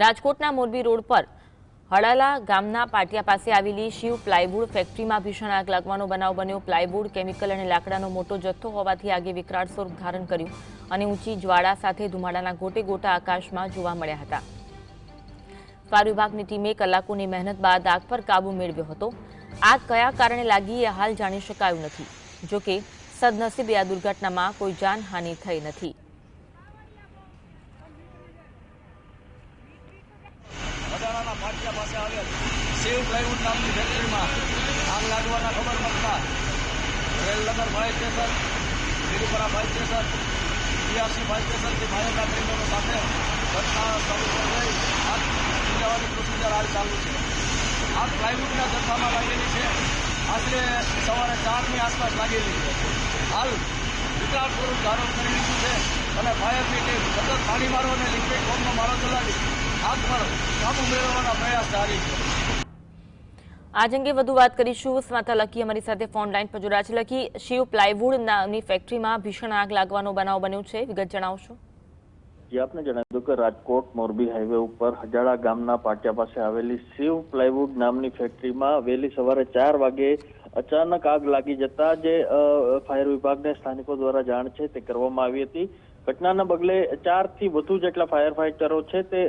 રાજકોટના મોરબી રોડ પર હળાલા ગામના પાટિયા પાસે આવેલી શિવ પ્લાયવુડ ફેક્ટરીમાં ભીષણ આગ લાગવાનો બનાવ બન્યો। પ્લાયવુડ, કેમિકલ અને લાકડાનો મોટો જથ્થો હોવાથી આગે વિકરાળ સ્વરૂપ ધારણ કર્યું અને ઊંચી જ્વાળા સાથે ધુમાડાના ગોટે ગોટા આકાશમાં જોવા મળ્યા હતા। ફાયર વિભાગની ટીમે કલાકોની મહેનત બાદ આગ પર કાબુ મેળવ્યો હતો। આગ કયા કારણે લાગી એ હાલ જાણી શકાયું નથી। જોકે સદનસીબે આ દુર્ઘટનામાં કોઈ જાનહાનિ થઈ નથી। પાટિયા પાસે આવેલ શિવ પ્લાયવુડ નામની ફેક્ટરીમાં આગ લાગવાના ખબર મળતા Relnagar fire station, Virpara fire station, BRC fire સ્ટેશનથી ફાયરના ટેન્ડરો સાથે ઘટના સ્થળ પર જઈ આગ બુઝાવવાની પ્રોસિજર હાલ ચાલુ છે। આગ પ્લાયવુડના જથ્થામાં લાગેલી છે। આશરે સવારે 4ની આસપાસ લાગેલી છે। હાલ વિકરાળ સ્વરૂપ ધારણ કરી લીધું છે અને ફાયરની ટીમ સતત પાણી મારો અને લિક્વિડ ફોર્મનો મારો ચલાવી આગ પર કાબુ મેળવવાના પ્રયાસ જારી છે। આજ અંગે વધુ વાત કરીશું। સ્મિતા લકી અમારી સાથે ફોન લાઈન પર જોડાયા છે। લકી, શિવ પ્લાયવુડ નામની ફેક્ટરીમાં ભીષણ આગ લાગવાનો બનાવ બન્યો છે, વિગત જણાવશો? જે આપને જણાવ્યું કે રાજકોટ મોરબી હાઈવે ઉપર હજાળા ગામના પાટિયા પાસે આવેલી શિવ પ્લાયવુડ નામની ફેક્ટરીમાં વહેલી સવારે 4 વાગે અચાનક આગ લાગી જતા જે ફાયર વિભાગને સ્થાનિકો દ્વારા જાણ છે તે કરવામાં આવી હતી। ઘટનાના પગલે 4 થી વધુ જેટલા ફાયર ફાઈટરો છે તે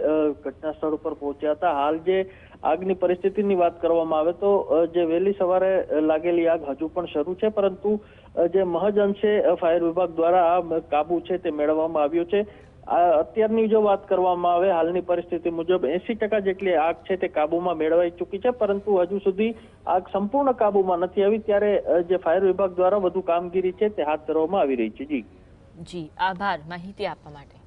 ઘટના સ્થળ ઉપર પહોંચ્યા હતા। હાલ જે આગની પરિસ્થિતિની વાત કરવામાં આવે તો જે વહેલી સવારે લાગેલી આગ હજુ પણ શરૂ છે, પરંતુ જે મહદ અંશે ફાયર વિભાગ દ્વારા આ કાબુ છે તે મેળવવામાં આવ્યો છે। અત્યારની જો વાત કરવામાં આવે હાલની પરિસ્થિતિ મુજબ 80% જેટલી આગ છે તે કાબુમાં મેળવાઈ ચૂકી છે, પરંતુ હજુ સુધી આગ સંપૂર્ણ કાબુમાં નથી આવી, ત્યારે જે ફાયર વિભાગ દ્વારા વધુ કામગીરી છે તે હાથ ધરવામાં આવી રહી છે। જી આભાર માહિતી આપવા માટે।